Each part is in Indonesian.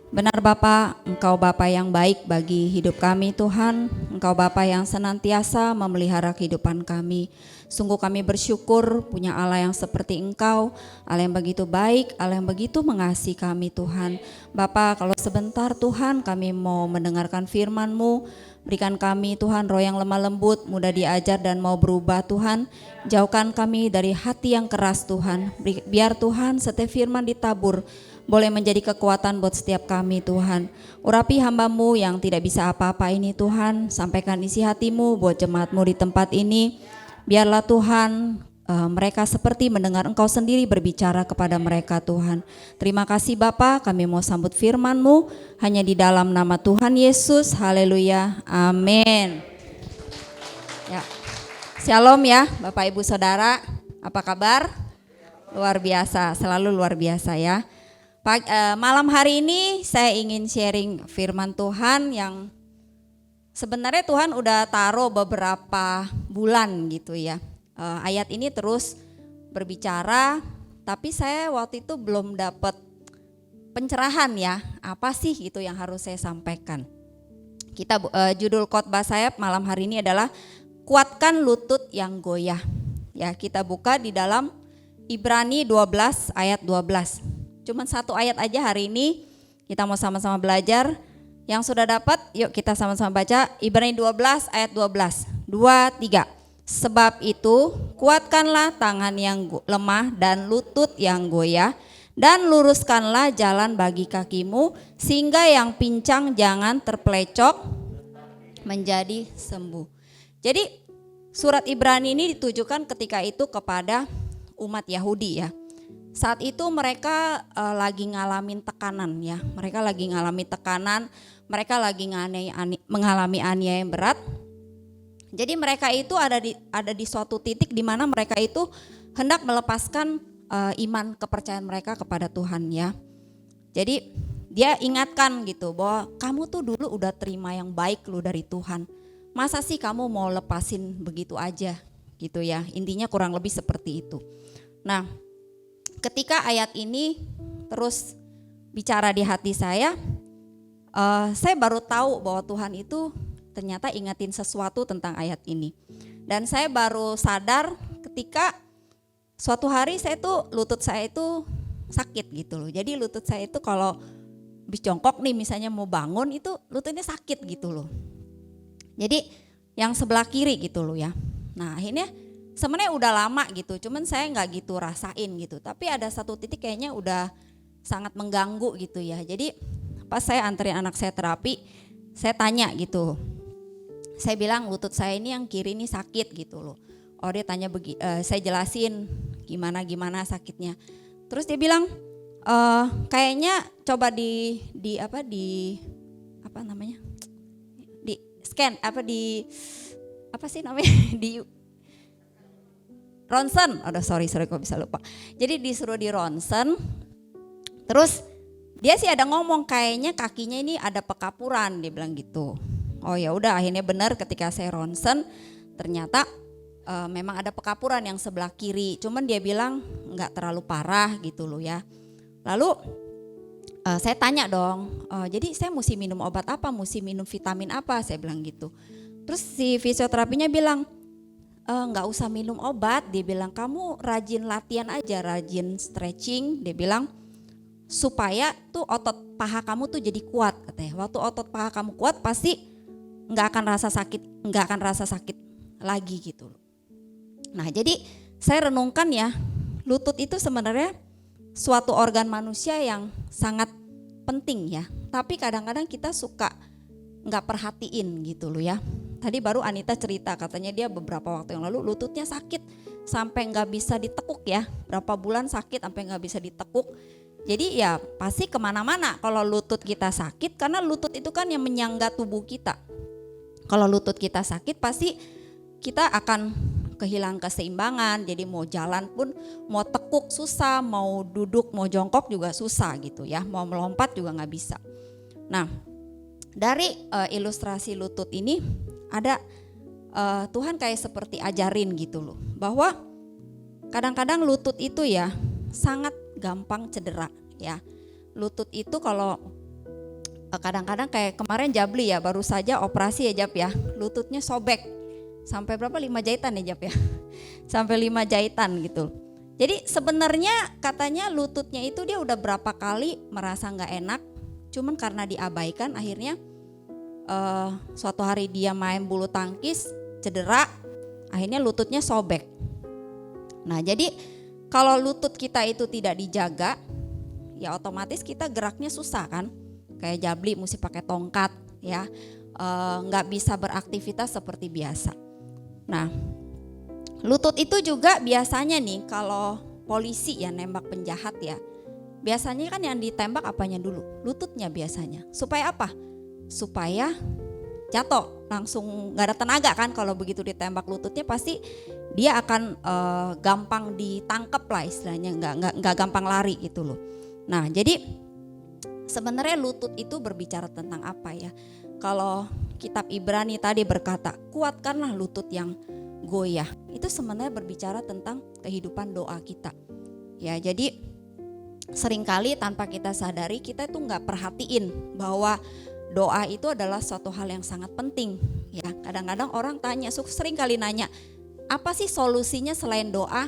Benar Bapa, Engkau Bapa yang baik bagi hidup kami Tuhan. Engkau Bapa yang senantiasa memelihara kehidupan kami. Sungguh kami bersyukur punya Allah yang seperti Engkau, Allah yang begitu baik, Allah yang begitu mengasihi kami Tuhan. Bapa, kalau sebentar Tuhan kami mau mendengarkan firman-Mu, berikan kami Tuhan roh yang lemah lembut, mudah diajar dan mau berubah Tuhan. Jauhkan kami dari hati yang keras Tuhan. Biar Tuhan setiap firman ditabur boleh menjadi kekuatan buat setiap kami Tuhan. Urapi hamba-Mu yang tidak bisa apa-apa ini Tuhan. Sampaikan isi hati-Mu buat jemaat-Mu di tempat ini. Biarlah Tuhan mereka seperti mendengar Engkau sendiri berbicara kepada mereka Tuhan. Terima kasih Bapa, kami mau sambut firman-Mu hanya di dalam nama Tuhan Yesus. Haleluya, amin. Ya. Shalom ya Bapak Ibu Saudara, apa kabar? Luar biasa, selalu luar biasa ya. Malam hari ini saya ingin sharing firman Tuhan yang sebenarnya Tuhan udah taruh beberapa bulan gitu ya. Ayat ini terus berbicara, tapi saya waktu itu belum dapat pencerahan ya, apa sih itu yang harus saya sampaikan. Judul khotbah saya malam hari ini adalah kuatkan lutut yang goyah. Ya, kita buka di dalam Ibrani 12 ayat 12. Cuman satu ayat aja hari ini kita mau sama-sama belajar. Yang sudah dapat yuk kita sama-sama baca Ibrani 12 ayat 12. 2, 3. Sebab itu kuatkanlah tangan yang lemah dan lutut yang goyah, dan luruskanlah jalan bagi kakimu, sehingga yang pincang jangan terpelecok menjadi sembuh. Jadi surat Ibrani ini ditujukan ketika itu kepada umat Yahudi ya. Saat itu mereka lagi ngalamin tekanan ya. Mereka lagi ngalamin tekanan, mereka lagi mengalami aniaya yang berat. Jadi mereka itu ada di suatu titik di mana mereka itu hendak melepaskan iman kepercayaan mereka kepada Tuhan ya. Jadi dia ingatkan gitu bahwa kamu tuh dulu udah terima yang baik lu dari Tuhan. Masa sih kamu mau lepasin begitu aja gitu ya. Intinya kurang lebih seperti itu. Nah, ketika ayat ini terus bicara di hati saya baru tahu bahwa Tuhan itu ternyata ingatin sesuatu tentang ayat ini. Dan saya baru sadar ketika suatu hari lutut saya itu sakit gitu loh. Jadi lutut saya itu kalau habis jongkok nih misalnya mau bangun itu lututnya sakit gitu loh. Jadi yang sebelah kiri gitu loh ya. Nah akhirnya sebenarnya udah lama gitu, cuman saya nggak gitu rasain gitu. Tapi ada satu titik kayaknya udah sangat mengganggu gitu ya. Jadi pas saya anterin anak saya terapi, saya tanya gitu. Saya bilang lutut saya ini yang kiri ini sakit gitu loh. Oh dia tanya saya jelasin gimana sakitnya. Terus dia bilang kayaknya coba di scan di ronsen. Sorry kok bisa lupa. Jadi disuruh di ronsen. Terus dia sih ada ngomong kayaknya kakinya ini ada pekapuran, dia bilang gitu. Oh ya udah akhirnya benar ketika saya ronsen ternyata memang ada pekapuran yang sebelah kiri. Cuman dia bilang enggak terlalu parah gitu loh ya. Lalu saya tanya dong, jadi saya mesti minum obat apa, mesti minum vitamin apa, saya bilang gitu. Terus si fisioterapinya bilang, nggak usah minum obat, dia bilang kamu rajin latihan aja, rajin stretching, dia bilang supaya tuh otot paha kamu tuh jadi kuat katanya. Waktu otot paha kamu kuat pasti nggak akan rasa sakit lagi gitu. Nah jadi saya renungkan ya, lutut itu sebenarnya suatu organ manusia yang sangat penting ya. Tapi kadang-kadang kita suka nggak perhatiin gitu loh ya. Tadi baru Anita cerita katanya dia beberapa waktu yang lalu lututnya sakit sampai nggak bisa ditekuk ya. Berapa bulan sakit sampai nggak bisa ditekuk. Jadi ya pasti kemana-mana kalau lutut kita sakit, karena lutut itu kan yang menyangga tubuh kita. Kalau lutut kita sakit pasti kita akan kehilangan keseimbangan. Jadi mau jalan pun mau tekuk susah, mau duduk mau jongkok juga susah gitu ya. Mau melompat juga nggak bisa. Nah dari ilustrasi lutut ini ada Tuhan kayak seperti ajarin gitu loh, bahwa kadang-kadang lutut itu ya sangat gampang cedera ya. Lutut itu kalau kadang-kadang kayak kemarin Jabli ya, baru saja operasi ya Jab ya, lututnya sobek sampai berapa, 5 jahitan ya Jab ya. Sampai 5 jahitan gitu. Jadi sebenarnya katanya lututnya itu dia udah berapa kali merasa nggak enak, cuman karena diabaikan akhirnya suatu hari dia main bulu tangkis cedera, akhirnya lututnya sobek. Nah jadi kalau lutut kita itu tidak dijaga, ya otomatis kita geraknya susah kan. Kayak Jabli mesti pakai tongkat ya, nggak bisa beraktivitas seperti biasa. Nah lutut itu juga biasanya nih kalau polisi ya nembak penjahat ya, biasanya kan yang ditembak apanya dulu? Lututnya biasanya. Supaya apa? Supaya jatuh langsung gak ada tenaga kan, kalau begitu ditembak lututnya pasti dia akan gampang ditangkap lah istilahnya, nggak gampang lari gitu loh. Nah jadi sebenarnya lutut itu berbicara tentang apa ya? Kalau kitab Ibrani tadi berkata kuatkanlah lutut yang goyah, itu sebenarnya berbicara tentang kehidupan doa kita ya. Jadi seringkali tanpa kita sadari kita itu nggak perhatiin bahwa doa itu adalah suatu hal yang sangat penting ya. Kadang-kadang orang tanya, sering kali nanya, apa sih solusinya selain doa?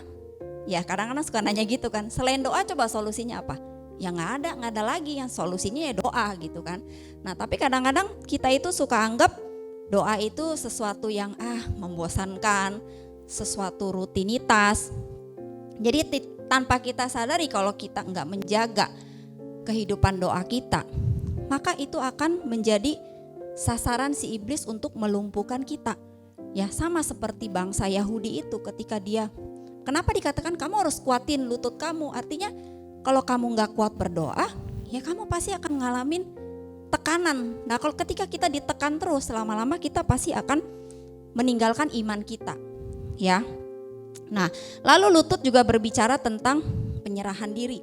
Ya kadang-kadang suka nanya gitu kan, selain doa coba solusinya apa? Ya nggak ada lagi, yang solusinya ya doa gitu kan. Nah tapi kadang-kadang kita itu suka anggap doa itu sesuatu yang membosankan, sesuatu rutinitas. Jadi tanpa kita sadari kalau kita nggak menjaga kehidupan doa kita, maka itu akan menjadi sasaran si iblis untuk melumpuhkan kita. Ya sama seperti bangsa Yahudi itu ketika dia, kenapa dikatakan kamu harus kuatin lutut kamu? Artinya kalau kamu nggak kuat berdoa, ya kamu pasti akan ngalamin tekanan. Nah kalau ketika kita ditekan terus, lama-lama kita pasti akan meninggalkan iman kita. Ya. Nah lalu lutut juga berbicara tentang penyerahan diri.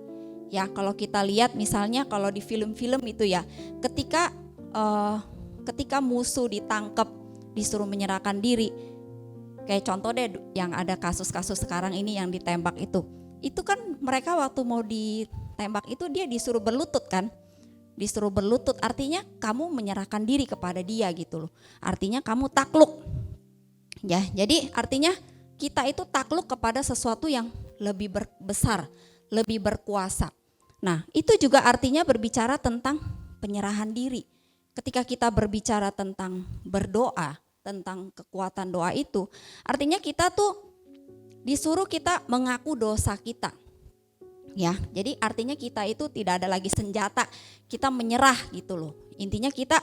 Ya kalau kita lihat misalnya kalau di film-film itu ya, ketika musuh ditangkap disuruh menyerahkan diri, kayak contoh deh yang ada kasus-kasus sekarang ini yang ditembak itu kan mereka waktu mau ditembak itu dia disuruh berlutut kan, disuruh berlutut artinya kamu menyerahkan diri kepada dia gitu loh, artinya kamu takluk ya. Jadi artinya kita itu takluk kepada sesuatu yang lebih besar, lebih berkuasa. Nah itu juga artinya berbicara tentang penyerahan diri. Ketika kita berbicara tentang berdoa, tentang kekuatan doa itu, artinya kita tuh disuruh kita mengaku dosa kita. Ya, jadi artinya kita itu tidak ada lagi senjata, kita menyerah gitu loh. Intinya kita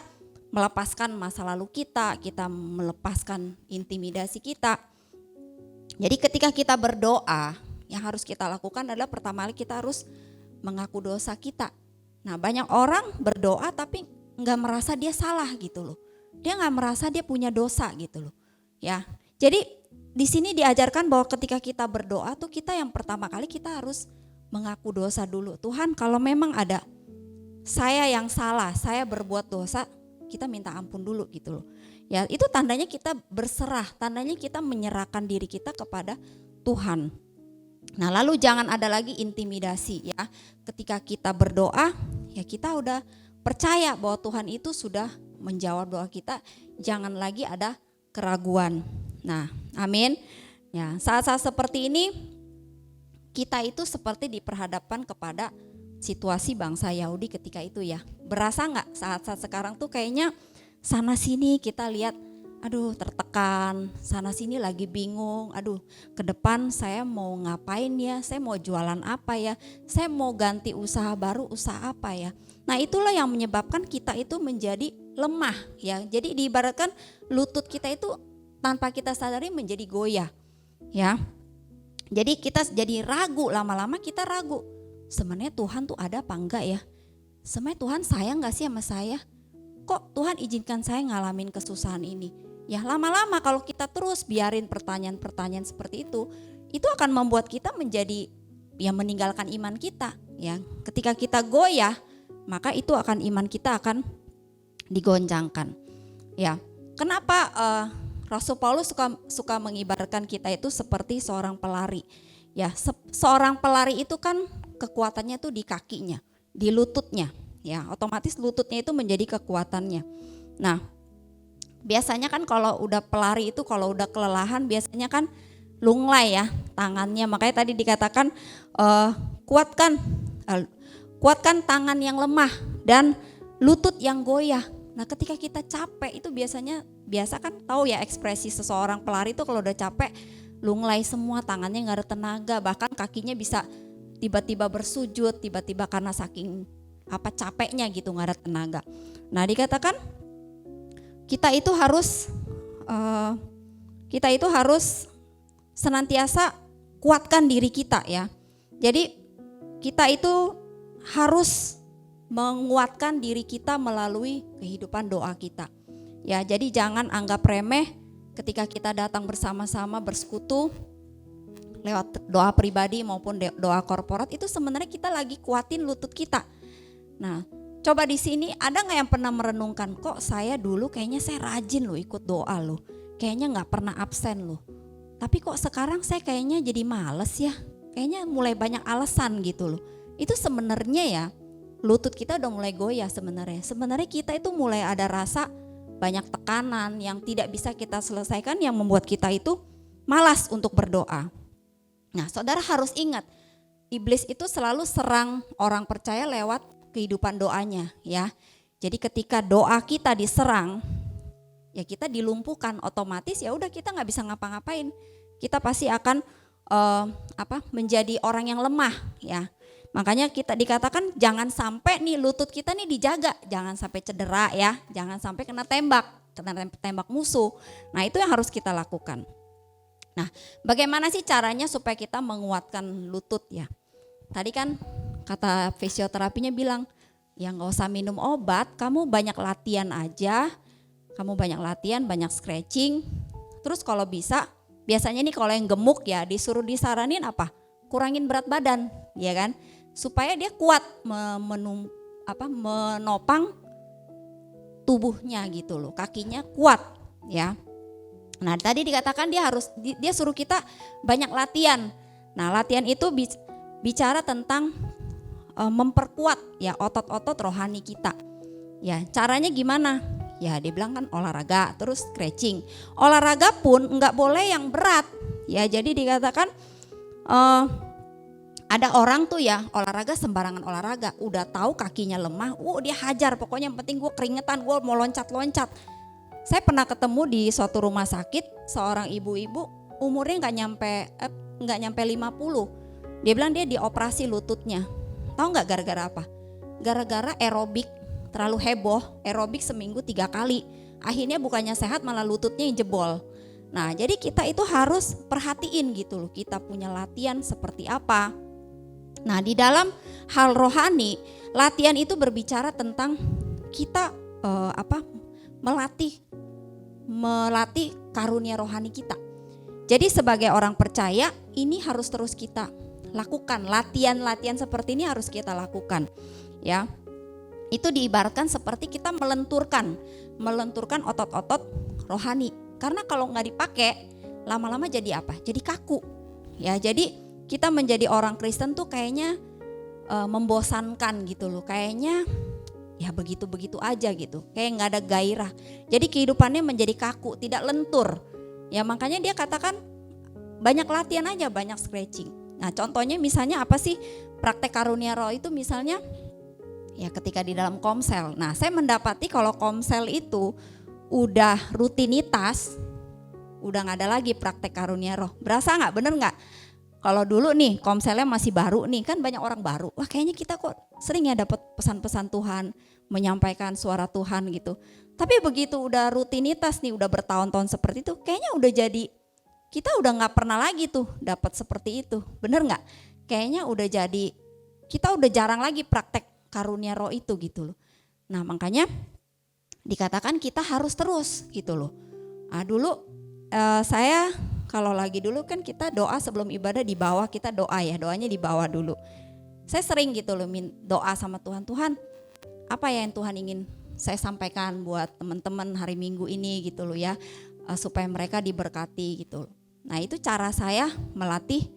melepaskan masa lalu kita melepaskan intimidasi kita. Jadi ketika kita berdoa, yang harus kita lakukan adalah pertama kali kita harus mengaku dosa kita. Nah banyak orang berdoa tapi gak merasa dia salah gitu loh. Dia gak merasa dia punya dosa gitu loh. Ya, jadi di sini diajarkan bahwa ketika kita berdoa tuh kita yang pertama kali kita harus mengaku dosa dulu. Tuhan kalau memang ada saya yang salah, saya berbuat dosa, kita minta ampun dulu gitu loh. Ya itu tandanya kita berserah, tandanya kita menyerahkan diri kita kepada Tuhan. Nah lalu jangan ada lagi intimidasi ya. Ketika kita berdoa ya kita udah percaya bahwa Tuhan itu sudah menjawab doa kita. Jangan lagi ada keraguan. Nah amin. Ya saat-saat seperti ini kita itu seperti diperhadapkan kepada situasi bangsa Yahudi ketika itu ya. Berasa gak saat-saat sekarang tuh kayaknya sana sini kita lihat, aduh tertekan, sana sini lagi bingung, aduh ke depan saya mau ngapain ya, saya mau jualan apa ya, saya mau ganti usaha baru, usaha apa ya. Nah itulah yang menyebabkan kita itu menjadi lemah ya. Jadi diibaratkan lutut kita itu tanpa kita sadari menjadi goyah ya. Jadi kita jadi ragu, lama-lama kita ragu. Sebenarnya Tuhan tuh ada apa enggak ya? Sebenarnya Tuhan sayang gak sih sama saya? Kok Tuhan izinkan saya ngalamin kesusahan ini? Ya lama-lama kalau kita terus biarin pertanyaan-pertanyaan seperti itu akan membuat kita menjadi ya meninggalkan iman kita. Ya, ketika kita goyah, maka itu akan iman kita akan digoncangkan. Ya, kenapa Rasul Paulus suka mengibaratkan kita itu seperti seorang pelari? Ya, seorang pelari itu kan kekuatannya tuh di kakinya, di lututnya. ya otomatis lututnya itu menjadi kekuatannya. Nah, biasanya kan kalau udah pelari itu kalau udah kelelahan biasanya kan lunglai ya tangannya. Makanya tadi dikatakan kuatkan kuatkan tangan yang lemah dan lutut yang goyah. Nah, ketika kita capek itu biasa kan tahu ya ekspresi seseorang pelari itu kalau udah capek lunglai semua, tangannya nggak ada tenaga, bahkan kakinya bisa tiba-tiba bersujud, tiba-tiba karena saking capeknya gitu nggak ada tenaga. Nah, dikatakan kita itu harus senantiasa kuatkan diri kita ya. Jadi kita itu harus menguatkan diri kita melalui kehidupan doa kita. Ya, jadi jangan anggap remeh ketika kita datang bersama-sama bersekutu lewat doa pribadi maupun doa korporat, itu sebenarnya kita lagi kuatin lutut kita. Nah, coba di sini ada nggak yang pernah merenungkan, kok saya dulu kayaknya saya rajin loh ikut doa loh, kayaknya nggak pernah absen loh. Tapi kok sekarang saya kayaknya jadi males ya, kayaknya mulai banyak alasan gitu loh. Itu sebenarnya ya lutut kita udah mulai goyah sebenarnya. Sebenarnya kita itu mulai ada rasa banyak tekanan yang tidak bisa kita selesaikan yang membuat kita itu malas untuk berdoa. Nah, saudara harus ingat, iblis itu selalu serang orang percaya lewat kehidupan doanya ya. Jadi ketika doa kita diserang, ya kita dilumpuhkan, otomatis ya udah kita nggak bisa ngapa-ngapain. Kita pasti akan menjadi orang yang lemah ya. Makanya kita dikatakan jangan sampai nih lutut kita nih dijaga, jangan sampai cedera ya, jangan sampai kena tembak musuh. Nah, itu yang harus kita lakukan. Nah, bagaimana sih caranya supaya kita menguatkan lutut ya? Tadi kan kata fisioterapinya bilang, ya nggak usah minum obat, kamu banyak latihan aja, banyak stretching. Terus kalau bisa, biasanya nih kalau yang gemuk ya disaranin apa? Kurangin berat badan, ya kan? Supaya dia kuat menopang tubuhnya gitu loh, kakinya kuat ya. Nah, tadi dikatakan dia suruh kita banyak latihan. Nah, latihan itu bicara tentang memperkuat ya otot-otot rohani kita. Ya, caranya gimana? Ya, dia bilang kan olahraga, terus stretching. Olahraga pun enggak boleh yang berat. Ya, jadi dikatakan ada orang tuh ya olahraga sembarangan olahraga, udah tahu kakinya lemah, dia hajar, pokoknya yang penting gue keringetan, gue mau loncat-loncat. Saya pernah ketemu di suatu rumah sakit seorang ibu-ibu umurnya nggak nyampe 50. Dia bilang dia dioperasi lututnya. Tahu nggak gara-gara apa? Gara-gara aerobik, terlalu heboh, aerobik seminggu 3 kali. Akhirnya bukannya sehat malah lututnya yang jebol. Nah, jadi kita itu harus perhatiin gitu loh, kita punya latihan seperti apa. Nah, di dalam hal rohani, latihan itu berbicara tentang kita melatih karunia rohani kita. Jadi sebagai orang percaya, ini harus terus kita lakukan. Latihan-latihan seperti ini harus kita lakukan. Ya. Itu diibaratkan seperti kita melenturkan otot-otot rohani. Karena kalau nggak dipakai, lama-lama jadi apa? Jadi kaku. Ya, jadi kita menjadi orang Kristen tuh kayaknya membosankan gitu loh. Kayaknya ya begitu-begitu aja gitu. Kayak nggak ada gairah. Jadi kehidupannya menjadi kaku, tidak lentur. Ya makanya dia katakan banyak latihan aja, banyak stretching. Nah, contohnya misalnya apa sih praktek karunia roh itu misalnya ya ketika di dalam komsel. Nah, saya mendapati kalau komsel itu udah rutinitas, udah nggak ada lagi praktek karunia roh. Berasa nggak? Bener nggak? Kalau dulu nih komselnya masih baru nih, kan banyak orang baru. Wah, kayaknya kita kok sering ya dapat pesan-pesan Tuhan, menyampaikan suara Tuhan gitu. Tapi begitu udah rutinitas nih, udah bertahun-tahun seperti itu, kayaknya udah jadi kita udah nggak pernah lagi tuh dapat seperti itu. Bener nggak? Kayaknya udah jadi kita udah jarang lagi praktek karunia roh itu gitu loh. Nah, makanya dikatakan kita harus terus gitu loh. Nah, dulu saya kalau lagi dulu kan kita doa sebelum ibadah di bawah, kita doa ya, doanya di bawah dulu. Saya sering gitu loh doa sama Tuhan, Tuhan apa ya yang Tuhan ingin saya sampaikan buat teman-teman hari Minggu ini gitu loh ya, supaya mereka diberkati gitu. Nah, itu cara saya melatih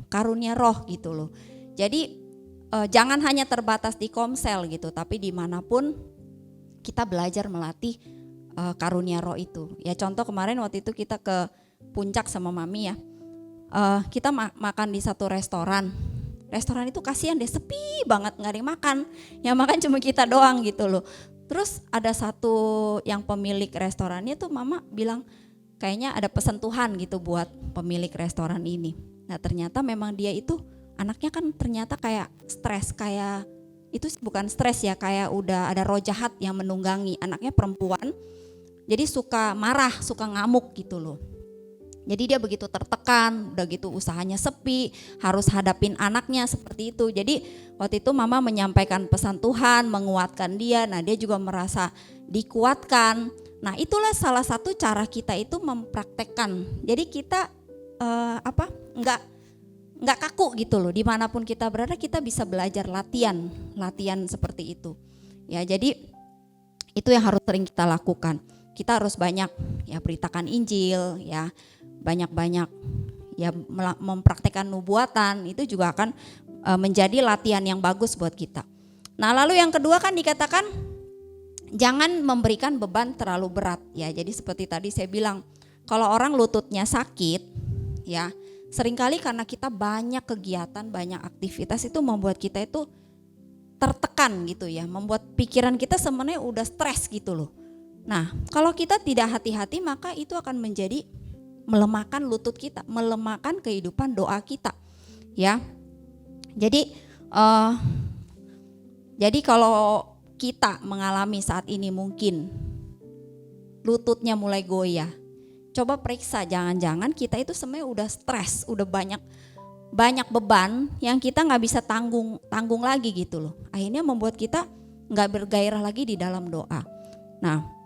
karunia roh gitu loh. Jadi jangan hanya terbatas di Komsel gitu, tapi dimanapun kita belajar melatih karunia roh itu. Ya contoh kemarin waktu itu kita ke Puncak sama Mami ya, kita makan di satu restoran. Restoran itu kasihan deh, sepi banget, nggak ada yang makan. Yang makan cuma kita doang gitu loh. Terus ada satu yang pemilik restorannya tuh mama bilang kayaknya ada pesan Tuhan gitu buat pemilik restoran ini. Nah ternyata memang dia itu anaknya kan ternyata kayak stres, kayak itu bukan stres ya, kayak udah ada roh jahat yang menunggangi. Anaknya perempuan, jadi suka marah, suka ngamuk gitu loh. Jadi dia begitu tertekan, udah gitu usahanya sepi, harus hadapin anaknya seperti itu. Jadi waktu itu mama menyampaikan pesan Tuhan, menguatkan dia. Nah dia juga merasa dikuatkan. Nah itulah salah satu cara kita itu mempraktekkan. Jadi kita nggak kaku gitu loh. Dimanapun kita berada kita bisa belajar latihan seperti itu. Ya jadi itu yang harus sering kita lakukan. Kita harus banyak ya beritakan Injil ya. Banyak-banyak ya mempraktekkan nubuatan, itu juga akan menjadi latihan yang bagus buat kita. Nah lalu yang kedua kan dikatakan jangan memberikan beban terlalu berat ya. Jadi seperti tadi saya bilang, kalau orang lututnya sakit ya seringkali karena kita banyak kegiatan, banyak aktivitas itu membuat kita itu tertekan gitu ya, membuat pikiran kita sebenarnya udah stres gitu loh. Nah kalau kita tidak hati-hati maka itu akan menjadi melemahkan lutut kita, melemahkan kehidupan doa kita, ya. Jadi kalau kita mengalami saat ini mungkin lututnya mulai goyah, coba periksa jangan-jangan kita itu sebenarnya udah stres, udah banyak beban yang kita nggak bisa tanggung lagi gitu loh. Akhirnya membuat kita nggak bergairah lagi di dalam doa. Nah.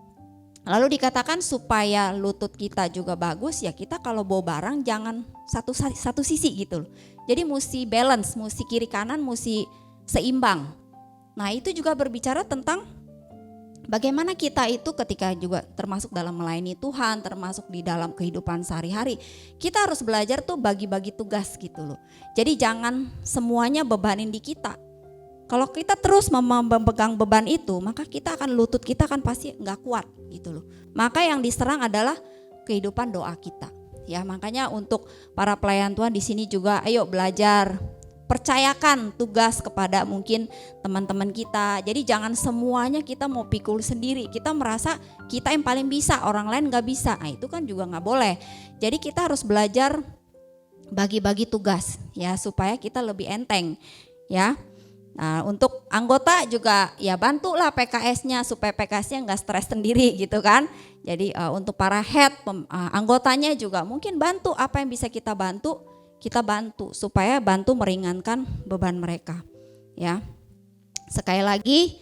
Lalu dikatakan supaya lutut kita juga bagus ya kita kalau bawa barang jangan satu sisi gitu loh. Jadi mesti balance, mesti kiri kanan, mesti seimbang. Nah itu juga berbicara tentang bagaimana kita itu ketika juga termasuk dalam melayani Tuhan, termasuk di dalam kehidupan sehari-hari. Kita harus belajar tuh bagi-bagi tugas gitu loh. Jadi jangan semuanya bebanin di kita. Kalau kita terus memegang beban itu, maka kita akan lutut kita kan pasti nggak kuat gitu loh. Maka yang diserang adalah kehidupan doa kita. Ya makanya untuk para pelayan Tuhan di sini juga, ayo belajar, percayakan tugas kepada mungkin teman-teman kita. Jadi jangan semuanya kita mau pikul sendiri. Kita merasa kita yang paling bisa, orang lain nggak bisa. Nah itu kan juga nggak boleh. Jadi kita harus belajar bagi-bagi tugas ya supaya kita lebih enteng ya. Nah untuk anggota juga ya bantulah PKS-nya supaya PKS-nya nggak stres sendiri gitu kan. Jadi untuk para head anggotanya juga mungkin bantu apa yang bisa kita bantu supaya bantu meringankan beban mereka ya. Sekali lagi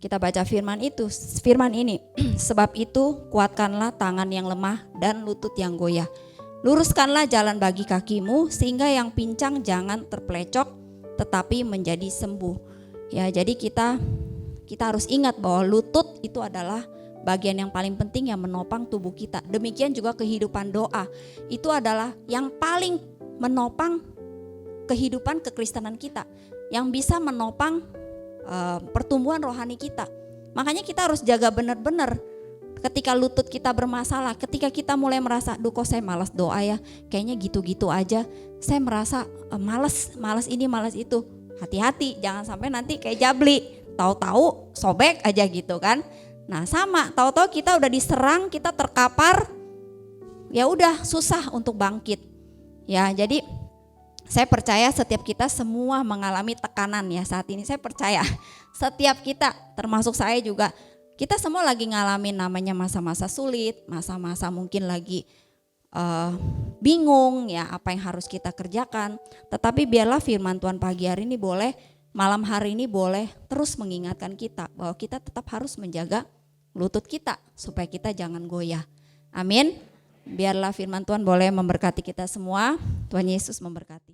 kita baca firman ini sebab itu kuatkanlah tangan yang lemah dan lutut yang goyah. Luruskanlah jalan bagi kakimu sehingga yang pincang jangan terpelecok tetapi menjadi sembuh. Ya, jadi kita harus ingat bahwa lutut itu adalah bagian yang paling penting yang menopang tubuh kita. Demikian juga kehidupan doa. Itu adalah yang paling menopang kehidupan kekristenan kita, yang bisa menopang pertumbuhan rohani kita. Makanya kita harus jaga benar-benar. Ketika lutut kita bermasalah, ketika kita mulai merasa, duh kok saya malas doa ya, kayaknya gitu-gitu aja, saya merasa malas ini, malas itu. Hati-hati, jangan sampai nanti kayak Jabli, tahu-tahu sobek aja gitu kan. Nah sama, tahu-tahu kita udah diserang, kita terkapar, ya udah susah untuk bangkit. Ya jadi saya percaya setiap kita semua mengalami tekanan ya saat ini. Saya percaya setiap kita, termasuk saya juga, kita semua lagi ngalamin namanya masa-masa sulit, masa-masa mungkin lagi bingung ya apa yang harus kita kerjakan. Tetapi biarlah firman Tuhan pagi hari ini boleh, malam hari ini boleh terus mengingatkan kita bahwa kita tetap harus menjaga lutut kita supaya kita jangan goyah. Amin. Biarlah firman Tuhan boleh memberkati kita semua. Tuhan Yesus memberkati.